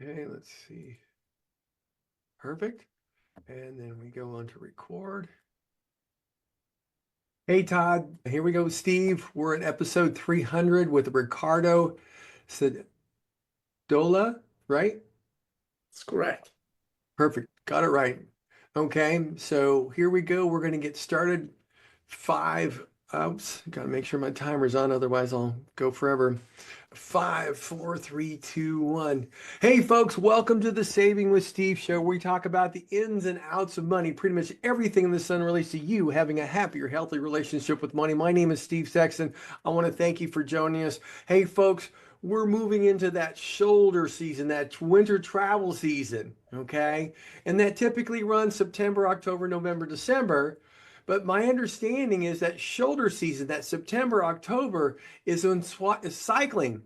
Okay, let's see. Perfect. And then we go on to record. Hey, Todd. Here we go, Steve. We're at episode 300 with Riccardo Sedola, right? That's correct. Perfect. Got it right. Okay, so here we go. We're going to get started. Oops, got to make sure my timer's on, otherwise I'll go forever. 5, 4, 3, 2, 1. Hey, folks, welcome to the Saving with Steve show, where we talk about the ins and outs of money, pretty much everything in the sun relates to you having a happier, healthy relationship with money. My name is Steve Sexton. I want to thank you for joining us. Hey, folks, we're moving into that shoulder season, that winter travel season, okay? And that typically runs September, October, November, December. But my understanding is that shoulder season, that September, October, is cycling.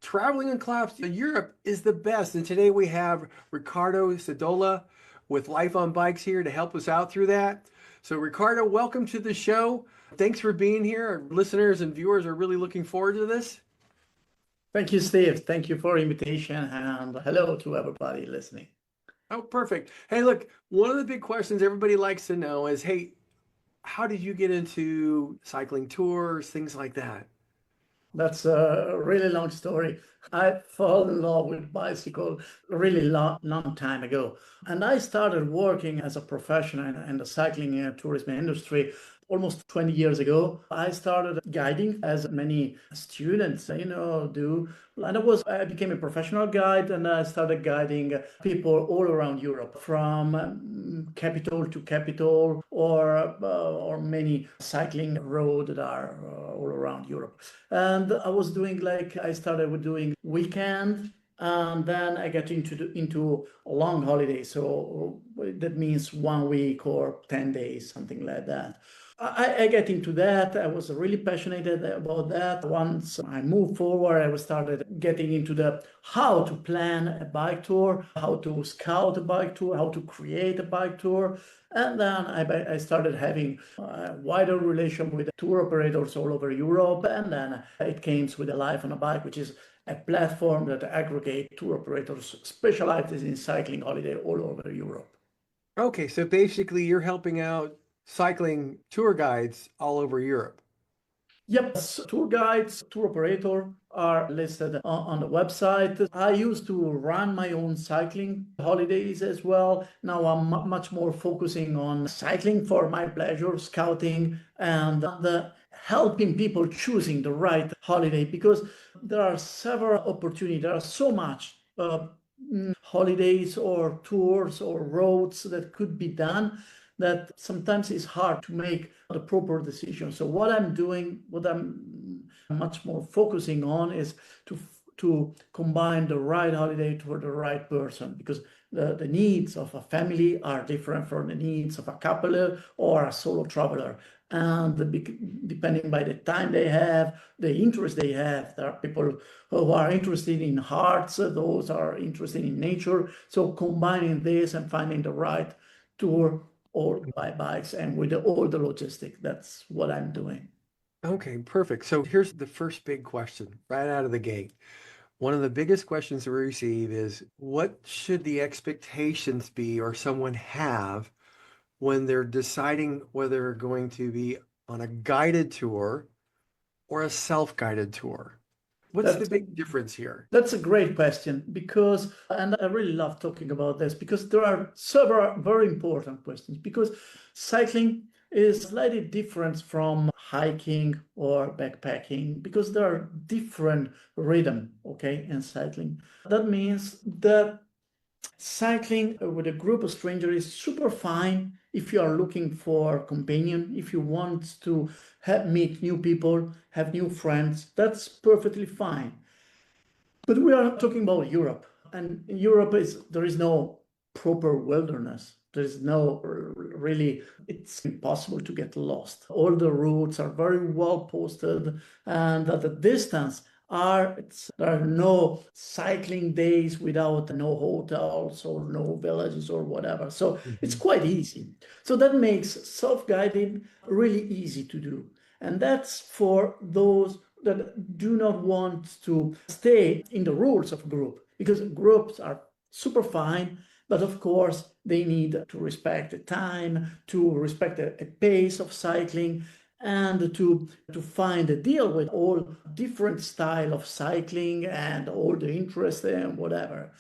Traveling in class to Europe is the best. And today we have Riccardo Sedola with Life on Bikes here to help us out through that. So Riccardo, welcome to the show. Thanks for being here. Our listeners and viewers are really looking forward to this. Thank you, Steve. Thank you for the invitation, and hello to everybody listening. Oh, perfect. Hey, look, one of the big questions everybody likes to know is, hey, how did you get into cycling tours, things like that? That's a really long story. I fell in love with bicycle really long time ago. And I started working as a professional in the cycling and tourism industry almost 20 years ago. I started guiding as many students, do. And I became a professional guide, and I started guiding people all around Europe, from capital to capital, or many cycling roads that are all around Europe. And I started with doing weekend, and then I got into a long holiday. So that means 1 week or 10 days, something like that. I get into that. I was really passionate about that. Once I moved forward, I started getting into the how to plan a bike tour, how to scout a bike tour, how to create a bike tour. And then I started having a wider relation with tour operators all over Europe. And then it came with a Life on a Bike, which is a platform that aggregates tour operators specializes in cycling holiday all over Europe. Okay, so basically you're helping out cycling tour guides all over Europe. Yep, tour guides, tour operator are listed on the website. I used to run my own cycling holidays as well. Now I'm much more focusing on cycling for my pleasure, scouting, and helping people choosing the right holiday, because there are several opportunities. There are so much holidays or tours or roads that could be done that sometimes it's hard to make the proper decision. So what I'm much more focusing on is to combine the right holiday for the right person, because the needs of a family are different from the needs of a couple or a solo traveler. And depending by the time they have, the interest they have, there are people who are interested in arts, those are interested in nature. So combining this and finding the right tour or by bikes and with all the logistics, that's what I'm doing. Okay, perfect. So here's the first big question right out of the gate. One of the biggest questions we receive is, what should the expectations be or someone have when they're deciding whether they're going to be on a guided tour or a self-guided tour? What's the big difference here? That's a great question, because, and I really love talking about this, because there are several very important questions, because cycling is slightly different from hiking or backpacking, because there are different rhythm, okay, in cycling. That means that cycling with a group of strangers is super fine if you are looking for companion, if you want to meet new people, have new friends, that's perfectly fine. But we are talking about Europe, and in Europe there is no proper wilderness. There is no really, it's impossible to get lost. All the routes are very well posted, and at the distance there are no cycling days without no hotels or no villages or whatever. So it's quite easy. So that makes self-guiding really easy to do. And that's for those that do not want to stay in the rules of a group, because groups are super fine, but of course they need to respect the time, to respect a pace of cycling, and to find a deal with all different style of cycling and all the interest and whatever.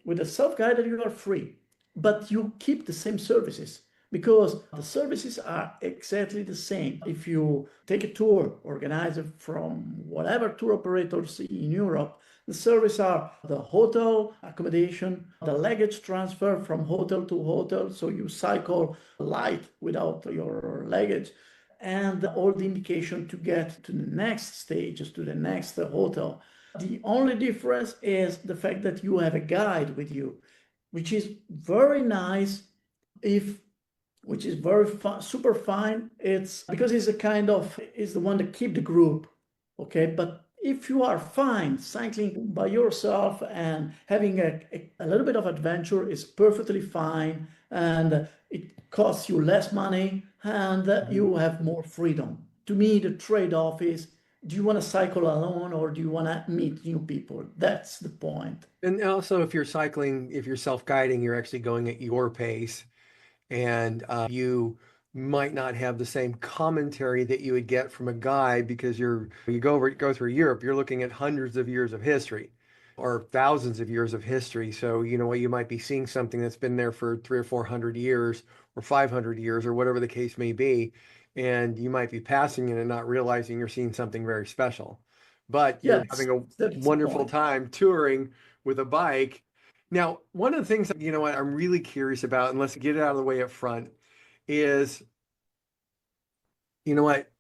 With a self-guided, you are free, but you keep the same services because the services are exactly the same. If you take a tour organized from whatever tour operators in Europe, the services are the hotel accommodation, the luggage transfer from hotel to hotel, so you cycle light without your luggage, and all the indication to get to the next stages, to the next hotel. The only difference is the fact that you have a guide with you, which is very nice if which is very super fine. It's because it's a kind of is the one that keep the group, okay? But if you are fine cycling by yourself and having a little bit of adventure is perfectly fine, and it costs you less money and you have more freedom. To me, the trade-off is, do you want to cycle alone or do you want to meet new people? That's the point. And also, if you're cycling, if you're self-guiding, you're actually going at your pace, and you might not have the same commentary that you would get from a guide because you go through Europe, you're looking at hundreds of years of history or thousands of years of history. So, you know what, you might be seeing something that's been there for 300 or 400 years or 500 years or whatever the case may be, and you might be passing it and not realizing you're seeing something very special. But you're Yes, having a that's the wonderful point. time touring with a bike. Now, one of the things, you know what, I'm really curious about, and let's get it out of the way up front, is, you know what,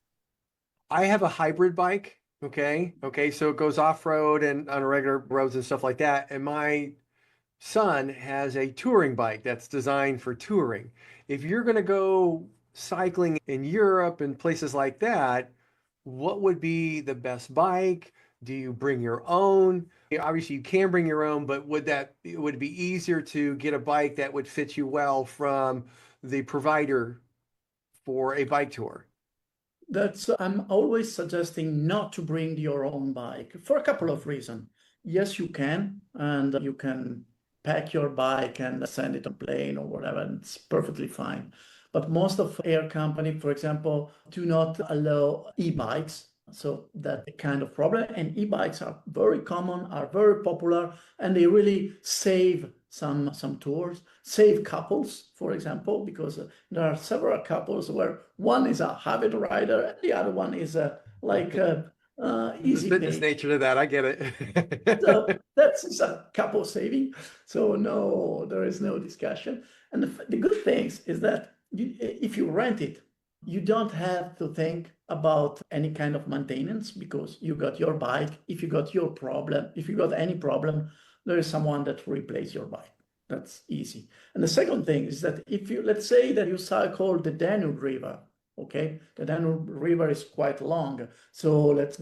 I have a hybrid bike. Okay. Okay. So it goes off-road and on regular roads and stuff like that. And my son has a touring bike that's designed for touring. If you're going to go cycling in Europe and places like that, what would be the best bike? Do you bring your own? Obviously, you can bring your own, but would it be easier to get a bike that would fit you well from the provider for a bike tour? I'm always suggesting not to bring your own bike for a couple of reasons. Yes, you can, and you can pack your bike and send it on plane or whatever, and it's perfectly fine. But most of air company, for example, do not allow e-bikes. So that's a kind of problem. And e-bikes are very common, are very popular, and they really save some tours, save couples, for example, because there are several couples where one is a habit rider and the other one is There's a easy fitness pay. nature to that. I get So it. that's a couple saving. So no, there is no discussion. And the good things is that if you rent it, you don't have to think about any kind of maintenance because you got your bike. If you got your problem, if you got any problem, there is someone that will replace your bike. That's easy. And the second thing is that if you, let's say that you cycle the Danube River, okay, the Danube River is quite long. So let's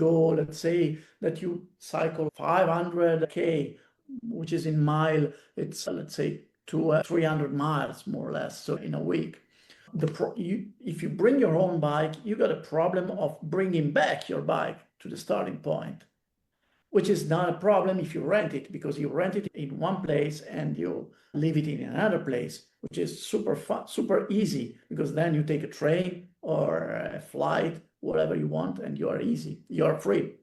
say that you cycle 500K, which is in mile, it's let's say 300 miles more or less, so in a week. If you bring your own bike, you got a problem of bringing back your bike to the starting point, which is not a problem if you rent it, because you rent it in one place and you leave it in another place, which is super fun, super easy, because then you take a train or a flight, whatever you want, and you are easy, you are free.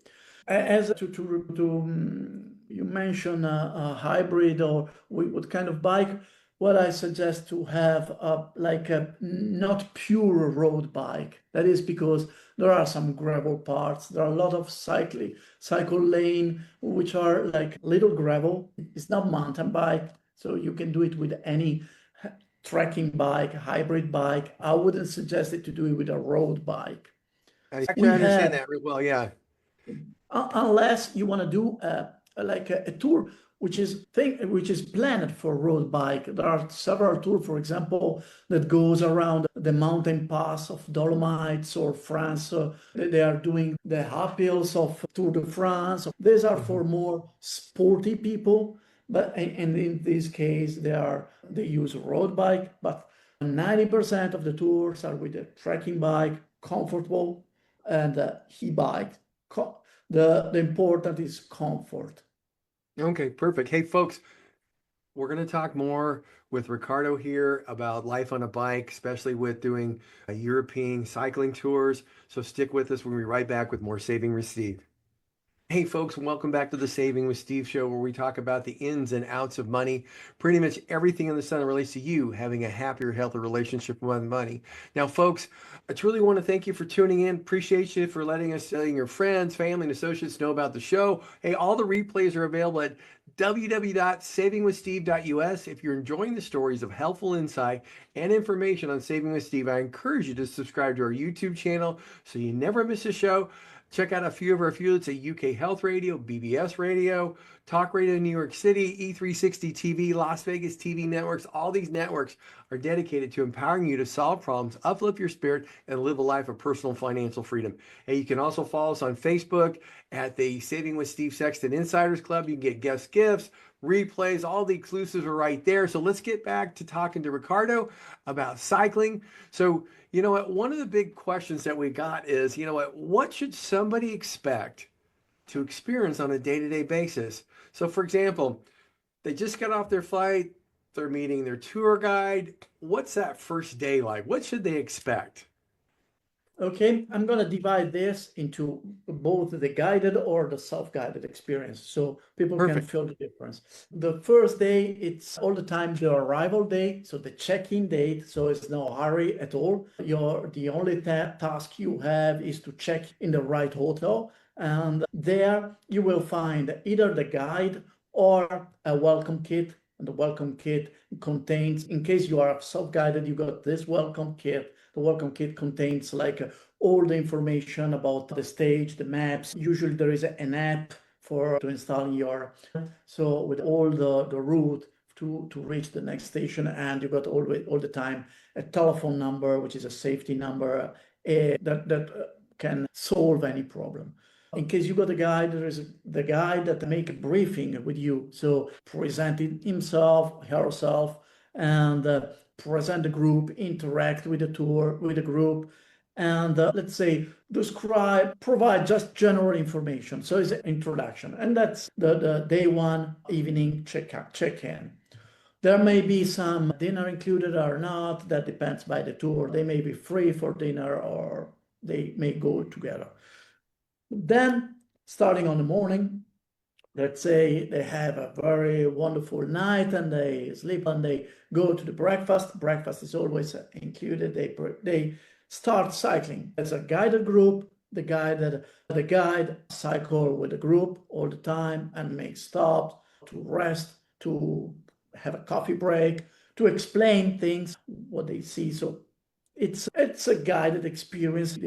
As you mentioned a hybrid or what kind of bike, what I suggest to have like a not pure road bike. That is because there are some gravel parts. There are a lot of cycle lane, which are like little gravel. It's not mountain bike, so you can do it with any trekking bike, hybrid bike. I wouldn't suggest it to do it with a road bike. I actually We understand have that real well. Yeah. unless you want to do like a tour which is planned for road bike. There are several tours, for example, that goes around the mountain pass of Dolomites or France. They are doing the uphills of Tour de France. These are for more sporty people, but and in this case they use road bike. But 90% of the tours are with a trekking bike, comfortable, and e-bike. The important is comfort. Okay, perfect. Hey, folks, we're going to talk more with Riccardo here about life on a bike, especially with doing European cycling tours. So stick with us. We'll be right back with more Saving with Steve. Hey folks, and welcome back to the Saving with Steve show, where we talk about the ins and outs of money, pretty much everything in the sun that relates to you having a happier, healthier relationship with money. Now, folks, I truly want to thank you for tuning in. Appreciate you for letting your friends, family, and associates know about the show. Hey, all the replays are available at www.savingwithsteve.us. If you're enjoying the stories of helpful insight and information on Saving with Steve, I encourage you to subscribe to our YouTube channel so you never miss a show. Check out a few of our affiliates at UK Health Radio, BBS Radio, Talk Radio New York City, E360 TV, Las Vegas TV networks. All these networks are dedicated to empowering you to solve problems, uplift your spirit, and live a life of personal financial freedom. And you can also follow us on Facebook at the Saving with Steve Sexton Insiders Club. You can get guest gifts, replays, all the exclusives are right there. So let's get back to talking to Riccardo about cycling. So, you know what, one of the big questions that we got is, what should somebody expect to experience on a day-to-day basis? So for example, they just got off their flight, they're meeting their tour guide. What's that first day like? What should they expect? Okay, I'm going to divide this into both the guided or the self-guided experience so people can Perfect. feel the difference. The first day, it's all the time the arrival day, so the check-in date, so it's no hurry at all. The only task you have is to check in the right hotel, and there you will find either the guide or a welcome kit. And the welcome kit contains, in case you are self-guided, you got this welcome kit. The welcome kit contains all the information about the stage, the maps. Usually there is an app to install so with all the route to reach the next station, and you got all the time a telephone number, which is a safety number that can solve any problem. In case you got a guide, there is the guide that make a briefing with you. So presenting himself, herself, and present the group, interact with the tour, with the group, and let's say provide just general information. So it's an introduction. And that's the day one evening check-in. There may be some dinner included or not. That depends by the tour. They may be free for dinner or they may go together. Then, starting on the morning, let's say they have a very wonderful night and they sleep and they go to the breakfast. Breakfast is always included. They start cycling. As a guided group, the guide cycle with the group all the time and make stops to rest, to have a coffee break, to explain things, what they see. So it's a guided experience.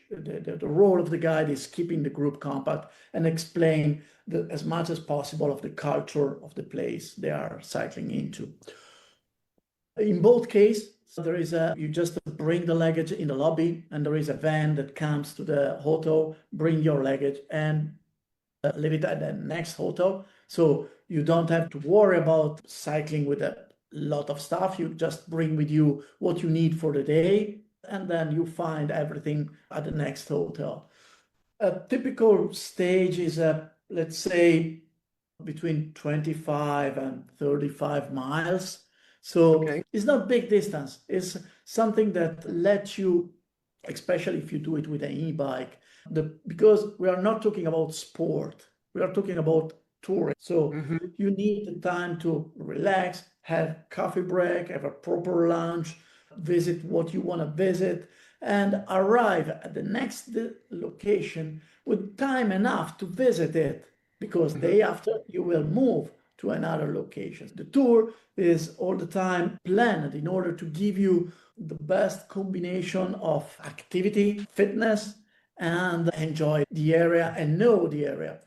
The role of the guide is keeping the group compact and explain as much as possible of the culture of the place they are cycling into. In both cases, you just bring the luggage in the lobby, and there is a van that comes to the hotel, bring your luggage and leave it at the next hotel. So you don't have to worry about cycling with a lot of stuff. You just bring with you what you need for the day, and then you find everything at the next hotel. A typical stage is let's say between 25 and 35 miles. So Okay. it's not big distance. It's something that lets you, especially if you do it with an e-bike, because we are not talking about sport. We are talking about touring. So you need the time to relax, have coffee break, have a proper lunch, visit what you want to visit, and arrive at the next location with time enough to visit it, because day after you will move to another location. The tour is all the time planned in order to give you the best combination of activity, fitness, and enjoy the area and know the area.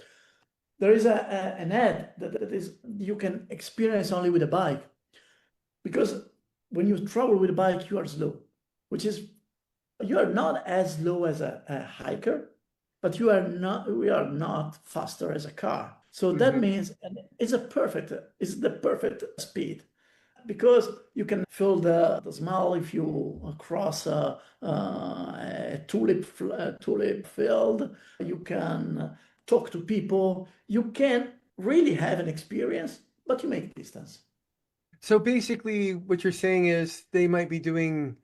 There is an ad that is you can experience only with a bike, because when you travel with a bike, you are slow, which is you are not as slow as a hiker, but we are not faster as a car. So that means it's the perfect speed, because you can feel the smell if you cross a tulip field. You can talk to people. You can really have an experience, but you make distance. So basically, what you're saying is they might be doing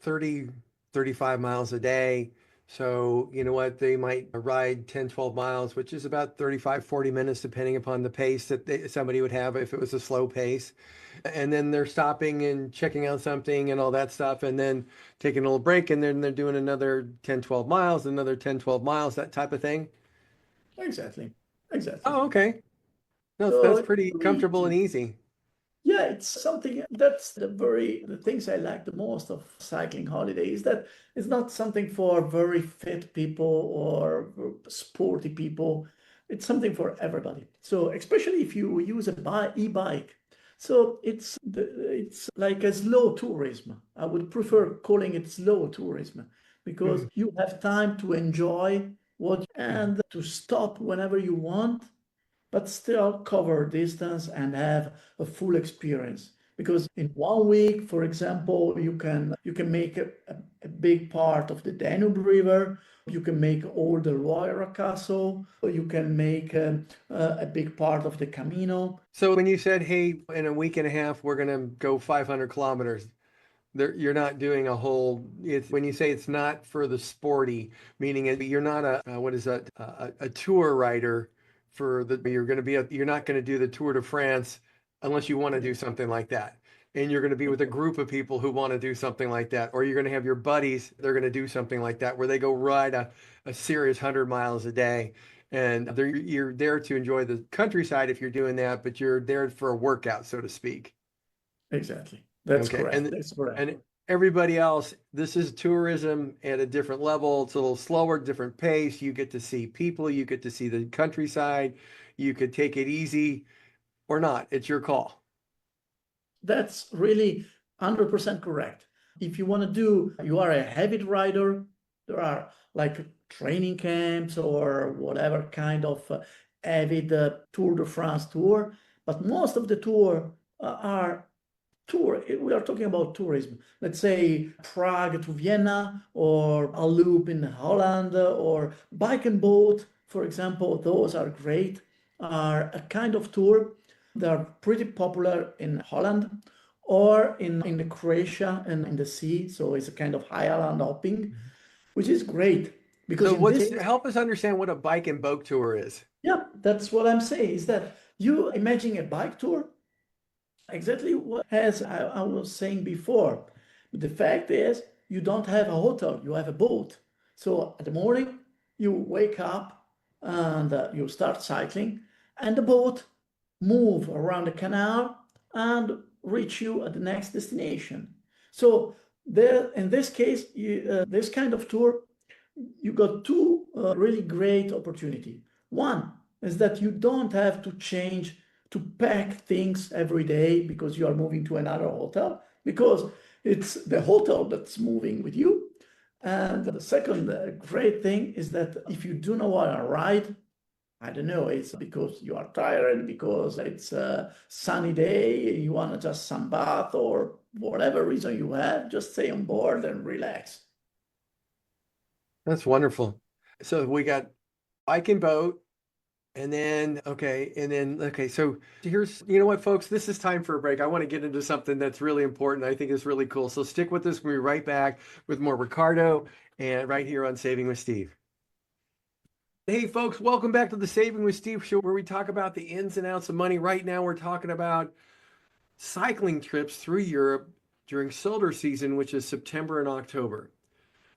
30, 35 miles a day. So, you know what? They might ride 10, 12 miles, which is about 35, 40 minutes, depending upon the pace that somebody would have if it was a slow pace. And then they're stopping and checking out something and all that stuff, and then taking a little break, and then they're doing another 10, 12 miles, another 10, 12 miles, that type of thing. Exactly. Exactly. Oh, okay. No, So that's it's pretty really comfortable and easy. easy. Yeah, it's something that's the things I like the most of cycling holiday is that it's not something for very fit people or sporty people. It's something for everybody. So especially if you use a e-bike. So it's like a slow tourism. I would prefer calling it slow tourism because Mhm. you have time to enjoy what Mhm. and to stop whenever you want but still cover distance and have a full experience. Because in 1 week, for example, you can make a big part of the Danube River. You can make all the Loire Castle. You can make a big part of the Camino. So when you said, hey, in a week and a half, we're going to go 500 kilometers, there, you're not doing a whole, it's when you say it's not for the sporty, meaning you're not what is that, a tour rider for you're going to be, you're not going to do the Tour de France unless you want to do something like that. And you're going to be with a group of people who want to do something like that. Or you're going to have your buddies, they're going to do something like that, where they go ride a serious 100 miles a day. And you're there to enjoy the countryside if you're doing that, but you're there for a workout, so to speak. Exactly. That's Okay, correct. That's correct. and everybody else, this is tourism at a different level. It's a little slower, different pace. You get to see people, you get to see the countryside. You could take it easy or not. It's your call. That's really 100% correct. If you want to do, you are a heavy rider, there are like training camps or whatever kind of avid Tour de France tour, but most of the tour are tour. We are talking about tourism. Let's say Prague to Vienna or a loop in Holland or bike and boat, for example. Those are great, are a kind of tour. They're pretty popular in Holland or in the Croatia and in the sea. So it's a kind of highland hopping, Mhm. which is great because So in this, help us understand what a bike and boat tour is. yeah, that's what I'm saying is that you imagine a bike tour exactly what as I was saying before. The fact is you don't have a hotel, you have a boat. So at the morning you wake up and you start cycling and the boat move around the canal and reach you at the next destination. So there, in this case, this kind of tour, you got two really great opportunity. One is that you don't have to change to pack things every day because you are moving to another hotel because it's the hotel that's moving with you. And the second great thing is that if you do not want to ride, I don't know, it's because you are tired, because it's a sunny day, you want to just sunbath or whatever reason you have, just stay on board and relax. That's wonderful. So we got bike and boat. And then, okay, so here's, you know what, folks, this is time for a break. I want to get into something that's really important. I think is really cool. So stick with us. We'll be right back with more Ricardo and right here on Saving with Steve. Hey, folks, welcome back to the Saving with Steve show where we talk about the ins and outs of money. Right now, we're talking about cycling trips through Europe during shoulder season, which is September and October.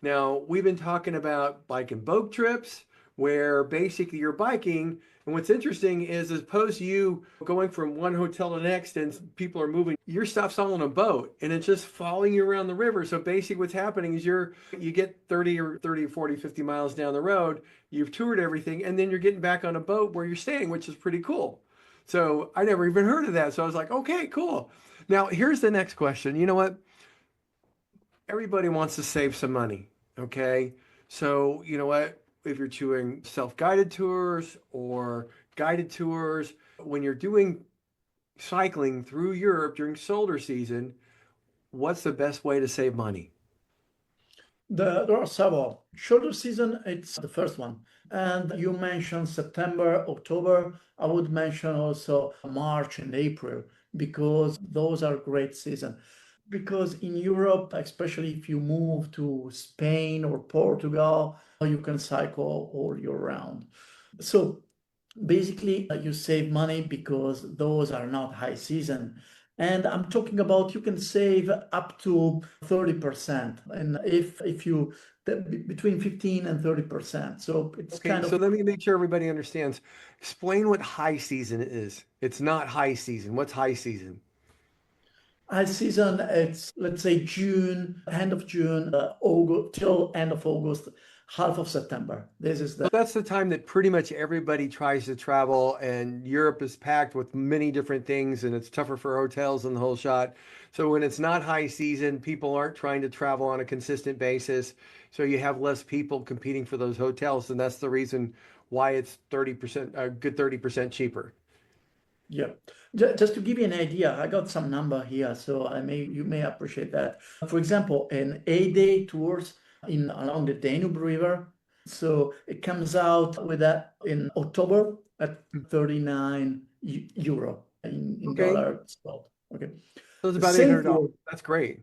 Now, we've been talking about bike and boat trips where basically you're biking. And what's interesting is, as opposed to you going from one hotel to the next and people are moving, your stuff's all on a boat and it's just following you around the river. So basically what's happening is you get 30 or 40, 50 miles down the road, you've toured everything, and then you're getting back on a boat where you're staying, which is pretty cool. So I never even heard of that. So I was like, okay, cool. Now, here's the next question. You know what? Everybody wants to save some money. Okay. So, you know what? If you're doing self-guided tours or guided tours, when you're doing cycling through Europe during shoulder season, what's the best way to save money? There are several. Shoulder season, it's the first one. And you mentioned September, October. I would mention also March and April because those are great season. Because in Europe, especially if you move to Spain or Portugal, you can cycle all year round. So basically, you save money because those are not high season. And I'm talking about you can save up to 30%. And if you between 15 and 30%. So it's Okay, kind so of let me make sure everybody understands. Explain what high season is. It's not high season. What's high season? high season. It's let's say June, end of June, August till end of August, half of September. This is So the that's the time that pretty much everybody tries to travel, and Europe is packed with many different things, and it's tougher for hotels and the whole shot. So when it's not high season, people aren't trying to travel on a consistent basis. So you have less people competing for those hotels, and that's the reason why it's 30%, a good 30% cheaper. Yeah. Just to give you an idea, I got some number here, so you may appreciate that. For example, an 8-day tours in along the Danube River. So it comes out with that in October at 39 euro in Okay, dollar spot. Okay. so it's The about $800. That's great.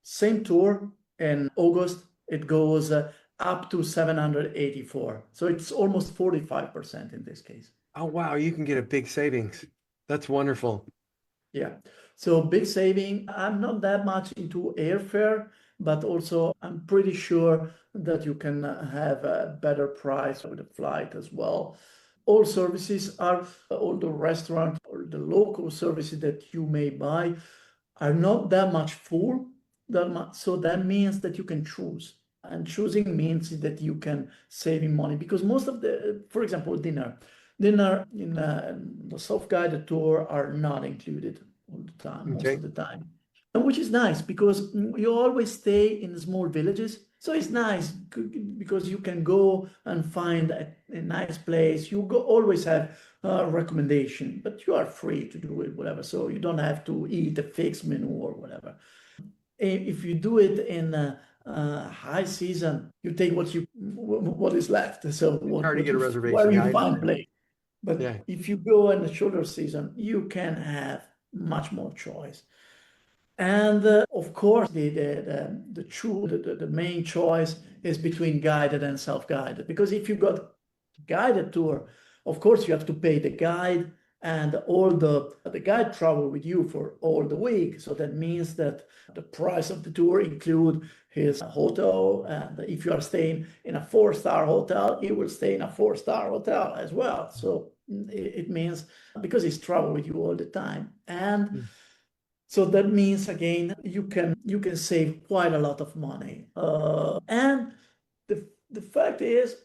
same tour in August, it goes up to 784. So it's almost 45% in this case. Oh wow, you can get a big savings. That's wonderful. Yeah. So big saving. I'm not that much into airfare, but also I'm pretty sure that you can have a better price with the flight as well. All services are, all the restaurant or the local services that you may buy are not that much full, that much. So that means that you can choose. And choosing means that you can saving money because most of the, for example, dinner in the self-guided tour are not included all the time, most of Okay. the time. And which is nice because you always stay in small villages. So it's nice because you can go and find a nice place. You go always have a recommendation, but you are free to do it, whatever. So you don't have to eat a fixed menu or whatever. If you do it in high season, you take what is left. So It's hard to get a where reservation. Yeah, you I find understand. place. But Yeah. if you go in the shoulder season, you can have much more choice. And of course, the main choice is between guided and self-guided. Because if you got guided tour, of course you have to pay the guide, and all the guide travel with you for all the week. So that means that the price of the tour include his hotel, and if you are staying in a 4-star hotel, he will stay in a 4-star hotel as well. So it means because he's travel with you all the time. And Mm. so that means again you can save quite a lot of money. And the fact is,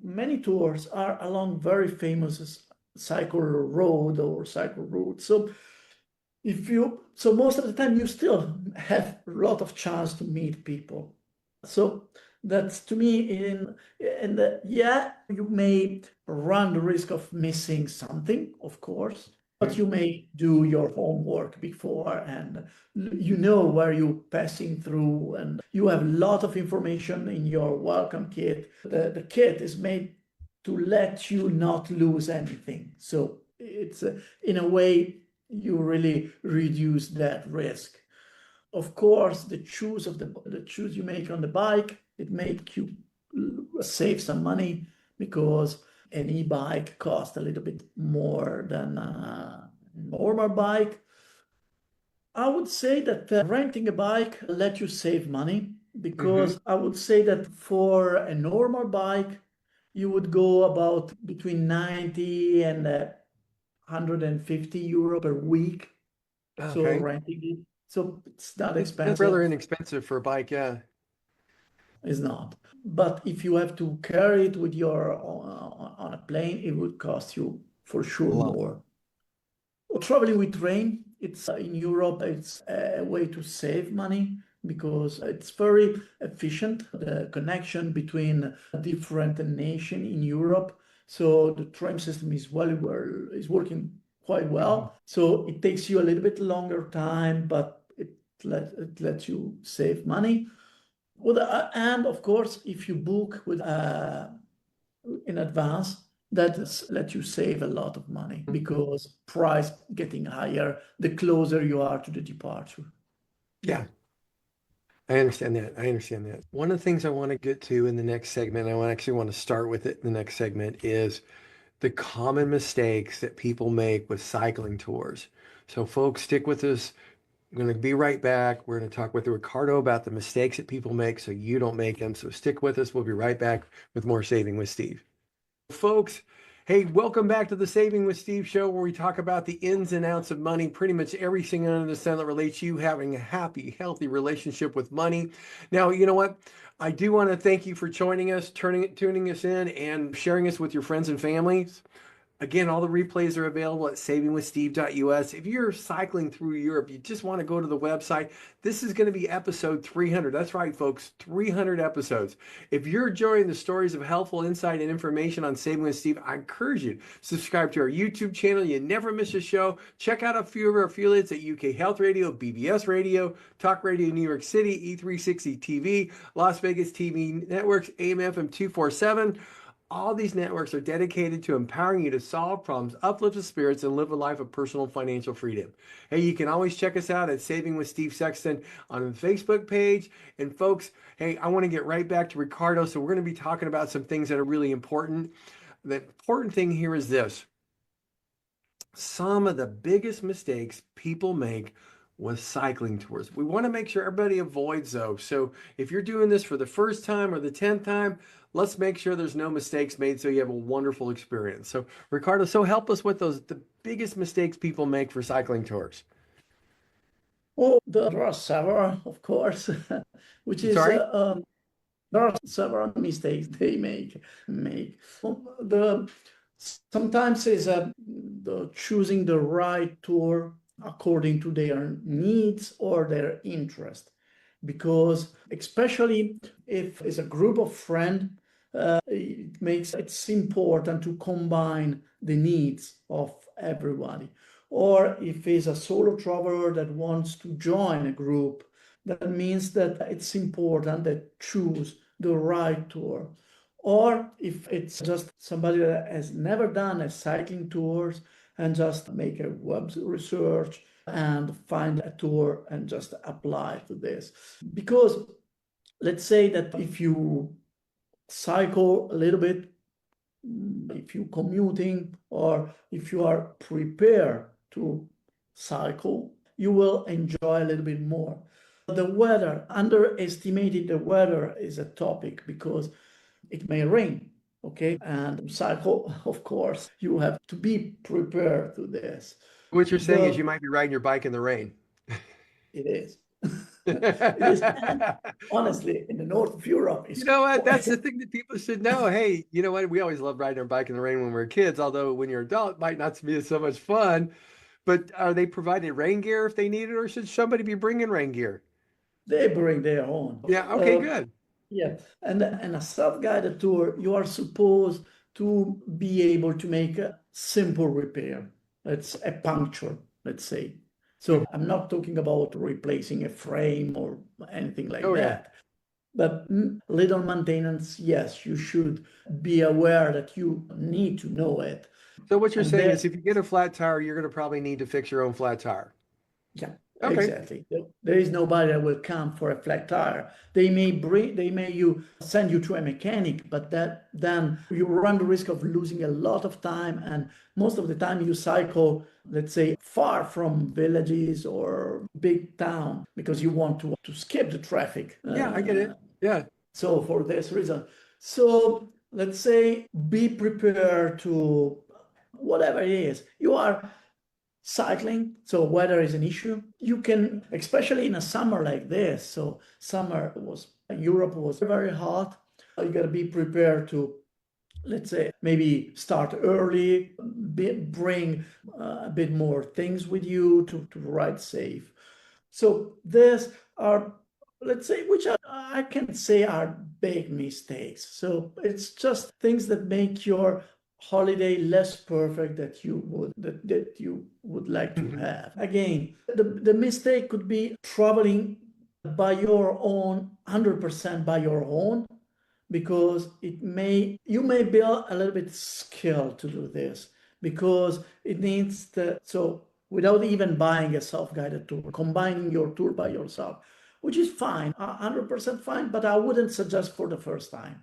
many tours are along very famous cycle road or cycle route. So most of the time you still have a lot of chance to meet people. So that's to me yeah, you may run the risk of missing something, of course, but Okay. you may do your homework before and you know where you're passing through and you have a lot of information in your welcome kit. The kit is made to let you not lose anything. So it's in a way you really reduce that risk. Of course, the choose you make on the bike, it make you save some money because an e-bike costs a little bit more than a normal bike. I would say that renting a bike let you save money Hmm. because I would say that for a normal bike, you would go about between 90 and 150 euro per week. So Okay. renting it, so it's not That's rather expensive. inexpensive for a bike. Yeah. It's not. But if you have to carry it with your on a plane, it would cost you for A sure lot. more. Traveling with train, it's in Europe, it's a way to save money because it's very efficient, the connection between different nations in Europe. So the train system is working quite Mhm. well. So it takes you a little bit longer time, but it lets you save money. And of course, if you book with in advance, that let you save a lot of money because price getting higher the closer you are to the departure. Yeah, I understand that. I understand that. One of the things I want to get to in the next segment, actually want to start with it in the next segment, is the common mistakes that people make with cycling tours. So, folks, stick with us. I'm going to be right back. We're going to talk with Riccardo about the mistakes that people make so you don't make them. So, stick with us. We'll be right back with more Saving with Steve. Folks, hey, welcome back to the Saving with Steve show, where we talk about the ins and outs of money, pretty much everything under the sun that relates to you having a happy, healthy relationship with money. Now, you know what? I do want to thank you for joining us, tuning us in, and sharing us with your friends and families. Again, all the replays are available at savingwithsteve.us. If you're cycling through Europe, you just want to go to the website. This is going to be episode 300. That's right, folks, 300 episodes. If you're enjoying the stories of helpful insight and information on Saving with Steve, I encourage you to subscribe to our YouTube channel. You never miss a show. Check out a few of our affiliates at UK Health Radio, BBS Radio, Talk Radio New York City, E360 TV, Las Vegas TV Networks, AM/FM 247. All these networks are dedicated to empowering you to solve problems, uplift the spirits, and live a life of personal financial freedom. Hey, you can always check us out at Saving with Steve Sexton on the Facebook page. And folks, hey, I want to get right back to Riccardo. So we're going to be talking about some things that are really important. The important thing here is this. Some of the biggest mistakes people make with cycling tours. We want to make sure everybody avoids those. So if you're doing this for the first time or the 10th time, let's make sure there's no mistakes made so you have a wonderful experience. So Riccardo, so help us with the biggest mistakes people make for cycling tours. Well, there are several, of course, which is Sorry? there are several mistakes they make. The sometimes is the choosing the right tour according to their needs or their interest, because especially if it's a group of friends, it's important to combine the needs of everybody. Or if it's a solo traveler that wants to join a group, that means that it's important that choose the right tour. Or if it's just somebody that has never done a cycling tours and just make a web research and find a tour and just apply to this. Because let's say that if you cycle a little bit, if you're commuting or if you are prepared to cycle, you will enjoy a little bit more. The weather, underestimating the weather is a topic because it may rain, okay? And cycle, of course, you have to be prepared to this. What you're saying is you might be riding your bike in the rain. It is. It is. And honestly, in the north of Europe, you know what? That's the thing that people should know. Hey, you know what? We always loved riding our bike in the rain when we were kids, although when you're an adult, it might not be so much fun. But are they providing rain gear if they need it, or should somebody be bringing rain gear? They bring their own. Yeah, okay, good. Yeah, and a self-guided tour, you are supposed to be able to make a simple repair. It's a puncture, let's say. So I'm not talking about replacing a frame or anything like that. But little maintenance, yes, you should be aware that you need to know it. So what you're saying is if you get a flat tire, you're going to probably need to fix your own flat tire. Yeah, okay. Exactly. There is nobody that will come for a flat tire. They may send you to a mechanic, but then you run the risk of losing a lot of time. And most of the time you cycle, let's say, far from villages or big town because you want to skip the traffic. Yeah, I get it. Yeah. So for this reason, so let's say be prepared to whatever it is. You are cycling, so weather is an issue. You can, especially in a summer like this, so Europe was very hot. You got to be prepared to, let's say, maybe start early, bring a bit more things with you to ride safe. So these are, let's say, which I can say are big mistakes. So it's just things that make your holiday less perfect that you would like to have. Again, the mistake could be traveling by your own, 100% by your own, because you may be a little bit skilled to do this because it needs so without even buying a self-guided tour, combining your tour by yourself, which is fine, 100% fine, but I wouldn't suggest for the first time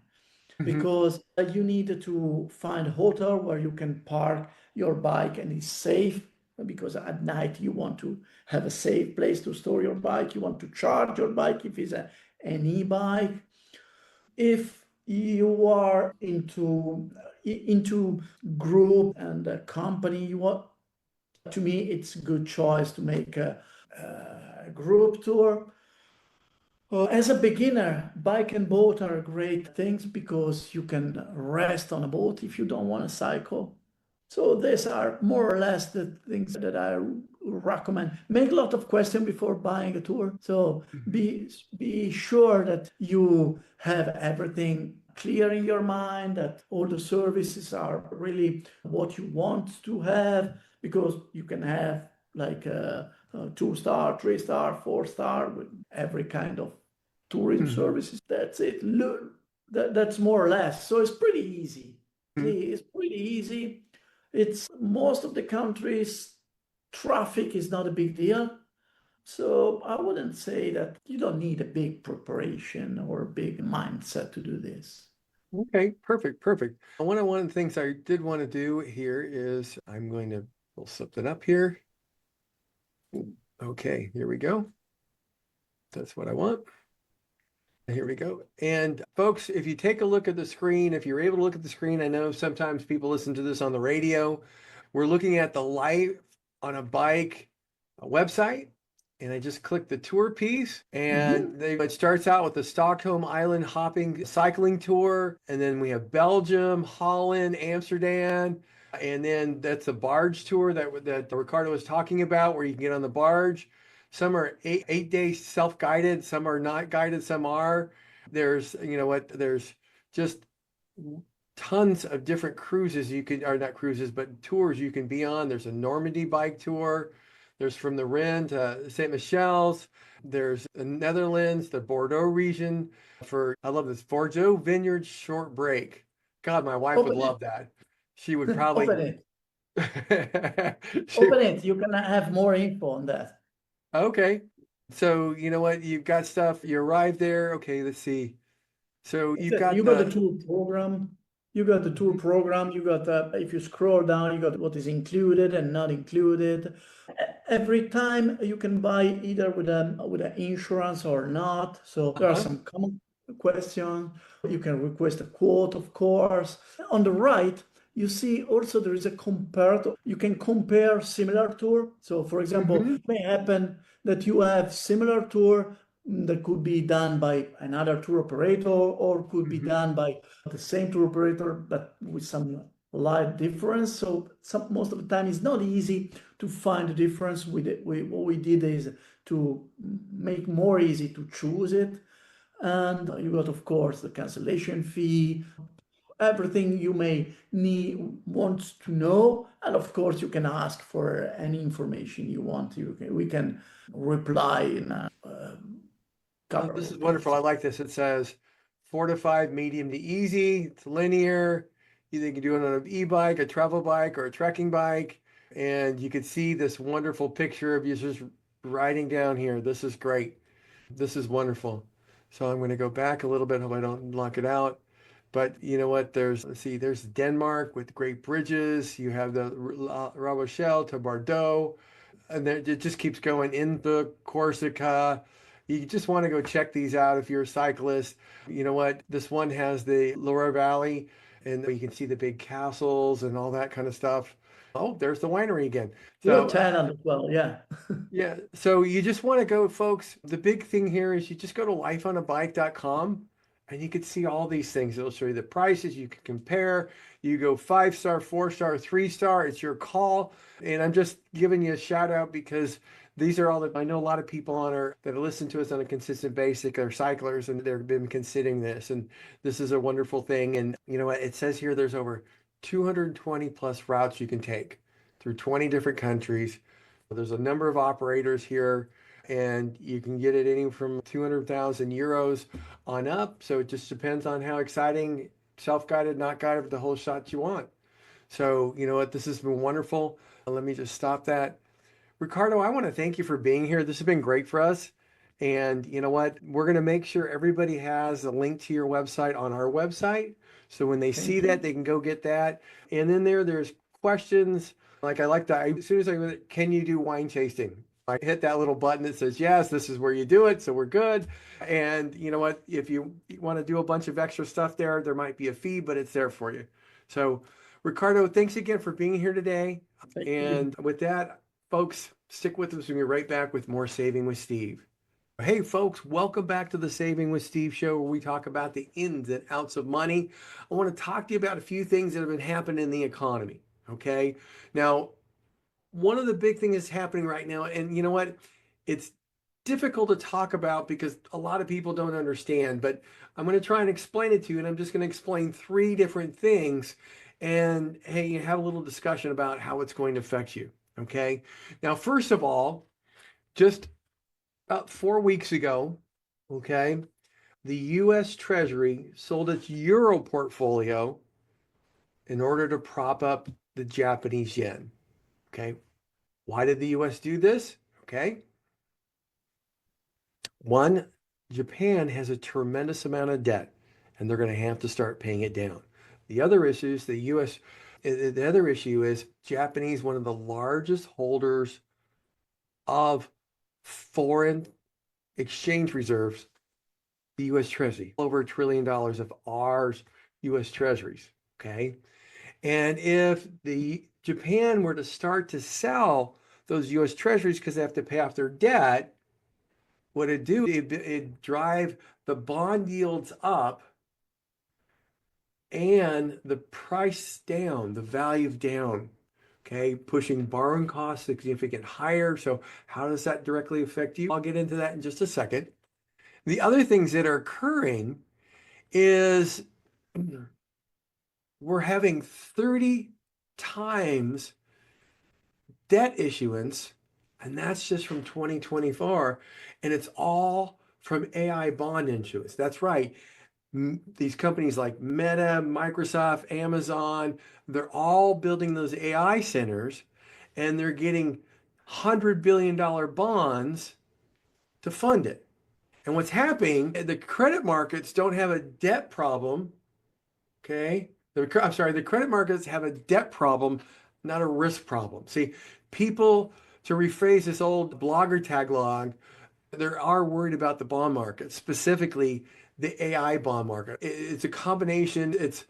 Hmm. because you need to find a hotel where you can park your bike and it's safe because at night you want to have a safe place to store your bike. You want to charge your bike if it's an e-bike. If you are into group and a company, you want, to me, it's a good choice to make a group tour. As a beginner, bike and boat are great things because you can rest on a boat if you don't want to cycle. So these are more or less the things that I recommend. Make a lot of questions before buying a tour. So be sure that you have everything clear in your mind, that all the services are really what you want to have, because you can have like a 2-star, 3-star, 4-star with every kind of tourism Hmm. services. That's it. That's more or less. So it's pretty easy. It's pretty easy. It's most of the countries, traffic is not a big deal. So I wouldn't say that you don't need a big preparation or a big mindset to do this. Okay, perfect, perfect. One of the things I did want to do here is I'm going to pull something up here. Okay, here we go. That's what I want. Here we go. And folks, if you take a look at the screen, if you're able to look at the screen, I know sometimes people listen to this on the radio. We're looking at the Life on a Bike website. And I just clicked the tour piece, and Mhm. it starts out with the Stockholm Island hopping cycling tour. And then we have Belgium, Holland, Amsterdam. And then that's a barge tour that Riccardo was talking about, where you can get on the barge. Some are 8 days self-guided, some are not guided, some are. There's, you know what, there's just tons of different cruises you can, or not cruises, but tours you can be on. There's a Normandy bike tour. There's from the Ren to St. Michel's. There's the Netherlands, the Bordeaux region for, I love this, Bordeaux Vineyard Short Break. God, my wife would Open love it. that. She would probably, Open it. she, Open it. You can have more info on that. okay. So you know what? You've got stuff. You arrive there. Okay, let's see. So you've got You got the the. tour program. You got the tour program. You got if you scroll down, you got what is included and not included. Every time you can buy either with an insurance or not. So there are Uh-huh. some common questions. You can request a quote, of course. On the right, you see also there is a compare. You can compare similar tour. So for example, Hmm. it may happen that you have similar tour that could be done by another tour operator or could be Hmm. done by the same tour operator but with some light difference. So most of the time it's not easy to find the difference. What we did is to make more easy to choose it. And you got, of course, the cancellation fee, everything you may want to know. And of course, you can ask for any information you want. We can reply in a Oh, couple this is of wonderful. days. I like this. It says 4 to 5, medium to easy. It's linear. You can do it on an e-bike, a travel bike, or a trekking bike. And you can see this wonderful picture of you just riding down here. This is great. This is wonderful. So I'm going to go back a little bit. Hope I don't lock it out. But you know what? Let's see, there's Denmark with great bridges. You have the La Rochelle to Bordeaux. And then it just keeps going into Corsica. You just want to go check these out if you're a cyclist. You know what? This one has the Loire Valley, and you can see the big castles and all that kind of stuff. Oh, there's the winery again. You got So, Thailand as well, yeah. yeah, so you just want to go, folks. The big thing here is you just go to lifeonabike.com and you can see all these things. It'll show you the prices. You can compare. You go 5-star, 4-star, 3-star. It's your call. And I'm just giving you a shout out because these are all that I know a lot of people on our that listen to us on a consistent basis are cyclers and they've been considering this. And this is a wonderful thing. And you know what? It says here there's over 220 plus routes you can take through 20 different countries. There's a number of operators here. and you can get it anywhere from 200,000 euros on up. So it just depends on how exciting, self-guided, not guided, the whole shot you want. So, you know what? This has been wonderful. Let me just stop that. Riccardo, I want to thank you for being here. This has been great for us. And you know what? We're going to make sure everybody has a link to your website on our website. So when they see Okay. that, they can go get that. And then there's questions. Like I like that. As soon as I, can you do wine tasting? I hit that little button that says, yes, this is where you do it. So we're good. And you know what? If you want to do a bunch of extra stuff there might be a fee, but it's there for you. So Riccardo, thanks again for being here today. Thank you. And with that, folks, stick with us. We'll be right back with more Saving with Steve. Hey, folks, welcome back to the Saving with Steve show where we talk about the ins and outs of money. I want to talk to you about a few things that have been happening in the economy. Okay. Now, one of the big things that's happening right now, and you know what? It's difficult to talk about because a lot of people don't understand, but I'm going to try and explain it to you. And I'm just going to explain three different things. And hey, have a little discussion about how it's going to affect you. Okay. Now, first of all, just about 4 weeks ago, okay, the US Treasury sold its euro portfolio in order to prop up the Japanese yen. Okay. Why did the US do this? Okay. One, Japan has a tremendous amount of debt and they're going to have to start paying it down. The other issue is the other issue is Japanese, one of the largest holders of foreign exchange reserves, the US Treasury, over $1 trillion of ours US Treasuries. Okay. And if the Japan were to start to sell those US Treasuries because they have to pay off their debt, what it'd do, it'd drive the bond yields up and the price down, the value down, okay, pushing borrowing costs significantly higher. So how does that directly affect you? I'll get into that in just a second. The other things that are occurring is we're having 30 times debt issuance, and that's just from 2024, and it's all from AI bond issuance. That's right. These companies like Meta, Microsoft, Amazon, they're all building those AI centers and they're getting $100 billion bonds to fund it. And what's happening, the credit markets don't have a debt problem. Okay. I'm sorry, the credit markets have a debt problem, not a risk problem. See, people, to rephrase this old blogger tagline, they are worried about the bond market, specifically the AI bond market. It's a combination. It's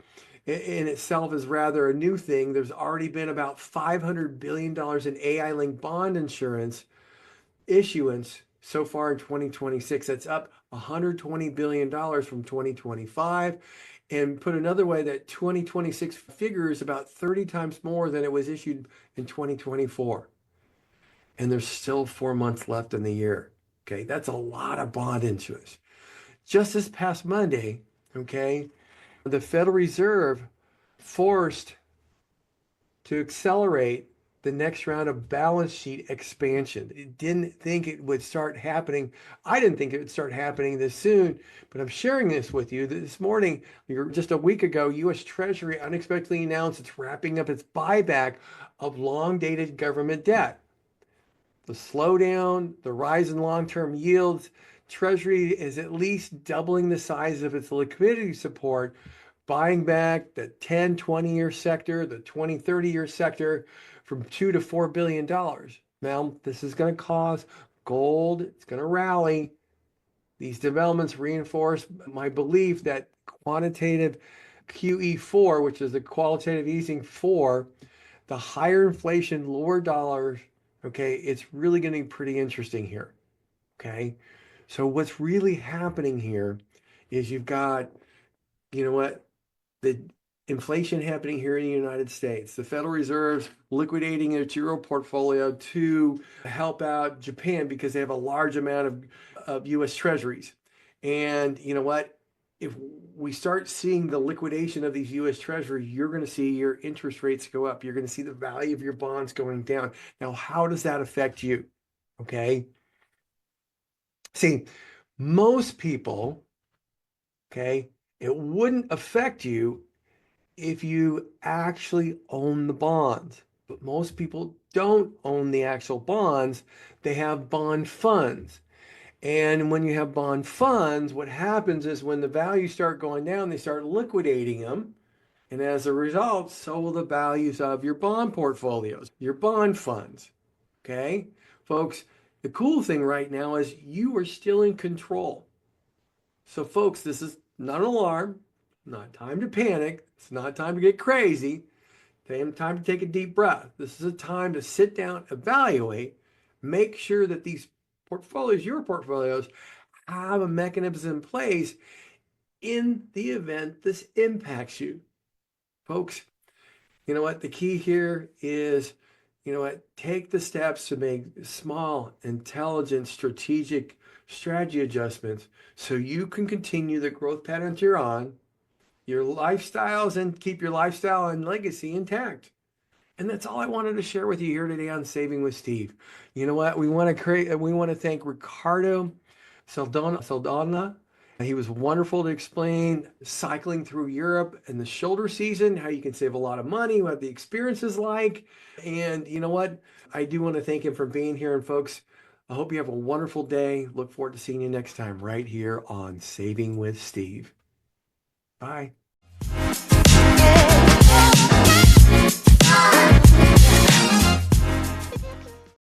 in itself is rather a new thing. There's already been about $500 billion in AI-linked bond insurance issuance so far in 2026. That's up $120 billion from 2025. And put another way, that 2026 figure is about 30 times more than it was issued in 2024. And there's still 4 months left in the year. Okay, that's a lot of bond issuance. Just this past Monday, okay, the Federal Reserve forced to accelerate the next round of balance sheet expansion. It didn't think it would start happening. I didn't think it would start happening this soon, but I'm sharing this with you. This morning, just a week ago, US Treasury unexpectedly announced it's wrapping up its buyback of long-dated government debt. The slowdown, the rise in long-term yields, Treasury is at least doubling the size of its liquidity support, buying back the 10, 20-year sector, the 20, 30-year sector from $2 to $4 billion. Now, this is going to cause gold, it's going to rally. These developments reinforce my belief that quantitative QE4, which is the qualitative easing 4, the higher inflation, lower dollars, okay, it's really going to be pretty interesting here. Okay. So what's really happening here is you've got, you know what, the inflation happening here in the United States, the Federal Reserve's liquidating its euro portfolio to help out Japan because they have a large amount of US treasuries. And you know what? If we start seeing the liquidation of these US treasuries, you're going to see your interest rates go up. You're going to see the value of your bonds going down. Now, how does that affect you? Okay. See, most people, okay, it wouldn't affect you if you actually own the bonds. But most people don't own the actual bonds. They have bond funds. And when you have bond funds, what happens is when the values start going down, they start liquidating them. And as a result, so will the values of your bond portfolios, your bond funds. Okay? Folks, the cool thing right now is you are still in control. So, folks, this is not an alarm, not time to panic. It's not time to get crazy. Time to take a deep breath. This is a time to sit down, evaluate, make sure that these portfolios, your portfolios, have a mechanism in place in the event this impacts you. Folks, you know what? The key here is, you know what? Take the steps to make small, intelligent, strategic strategy adjustments so you can continue the growth patterns you're on, your lifestyles, and keep your lifestyle and legacy intact. And that's all I wanted to share with you here today on Saving with Steve. You know what? We want to thank Riccardo Sedola. He was wonderful to explain cycling through Europe in the shoulder season, how you can save a lot of money, what the experience is like. And you know what? I do want to thank him for being here. And folks, I hope you have a wonderful day. Look forward to seeing you next time right here on Saving with Steve. Bye.